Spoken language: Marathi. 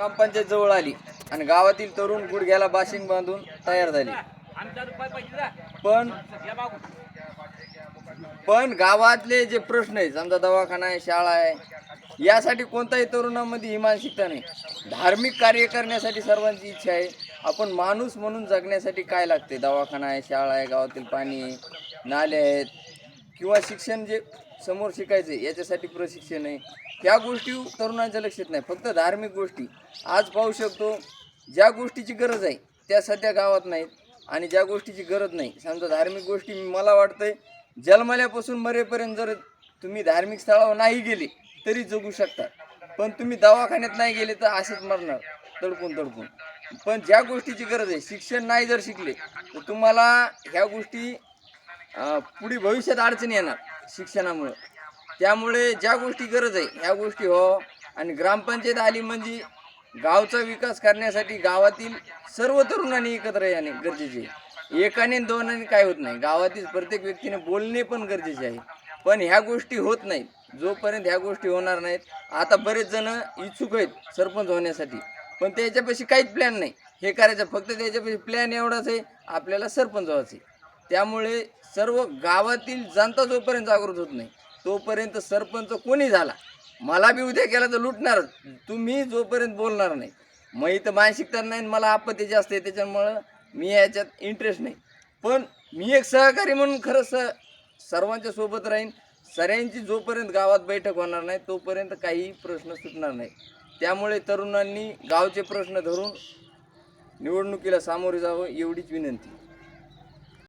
ग्रामपंचायत जवळ आली आणि गावातील तरुण गुडघ्याला बाशिंग बांधून तयार झाले. पण पण गावातले जे प्रश्न आहे, समजा दवाखाना आहे, शाळा आहे, यासाठी कोणताही तरुणामध्ये ही मानसिकता नाही. धार्मिक कार्य करण्यासाठी सर्वांची इच्छा आहे. आपण माणूस म्हणून जगण्यासाठी काय लागते? दवाखाना आहे, शाळा आहे, गावातील पाणी आहे, नाले आहेत, किंवा शिक्षण जे समोर शिकायचं आहे याच्यासाठी प्रशिक्षण आहे. त्या गोष्टी तरुणांच्या लक्षात नाही, फक्त धार्मिक गोष्टी. आज पाहू शकतो, ज्या गोष्टीची गरज आहे त्या सध्या गावात नाहीत, आणि ज्या गोष्टीची गरज नाही, समजा धार्मिक गोष्टी, मला वाटतंय जन्मल्यापासून मरेपर्यंत जर तुम्ही धार्मिक स्थळावर नाही गेले तरी जगू शकता, पण तुम्ही दवाखान्यात नाही गेले तर असेच मरणार तडकून तडकून. पण ज्या गोष्टीची गरज आहे, शिक्षण नाही जर शिकले तर तुम्हाला ह्या गोष्टी पुढे भविष्यात अडचणी येणार शिक्षणामुळं. त्यामुळे ज्या गोष्टी गरज आहे ह्या गोष्टी हो. आणि ग्रामपंचायत आली म्हणजे गावचा विकास करण्यासाठी गावातील सर्व तरुणांनी एकत्र येणे गरजेचे आहे. एकाने दोनाने काय होत नाही, गावातील प्रत्येक व्यक्तीने बोलणे पण गरजेचे आहे. पण ह्या गोष्टी होत नाहीत. जोपर्यंत ह्या गोष्टी होणार नाहीत, आता बरेच जण इच्छुक आहेत सरपंच होण्यासाठी, पण त्याच्यापाशी काहीच प्लॅन नाही हे करायचं, फक्त त्याच्यापाशी प्लॅन एवढाच आहे, आपल्याला सरपंच व्हायचं. त्यामुळे सर्व गावातील जनता जोपर्यंत जागृत होत नाही तोपर्यंत सरपंच कोणी झाला, मला बी उद्या केला तर लुटणार तुम्ही, जोपर्यंत बोलणार नाही. मग इथं मानसिकता नाही, मला आपत्ती जास्त आहे, त्याच्यामुळं मी याच्यात इंटरेस्ट नाही. पण मी एक सहकारी म्हणून खरंच सर्वांच्या सोबत राहीन. सगळ्यांची जोपर्यंत गावात बैठक होणार नाही तोपर्यंत काही प्रश्न सुटणार नाही. त्यामुळे तरुणांनी गावचे प्रश्न धरून निवडणुकीला सामोरे जावं एवढीच विनंती.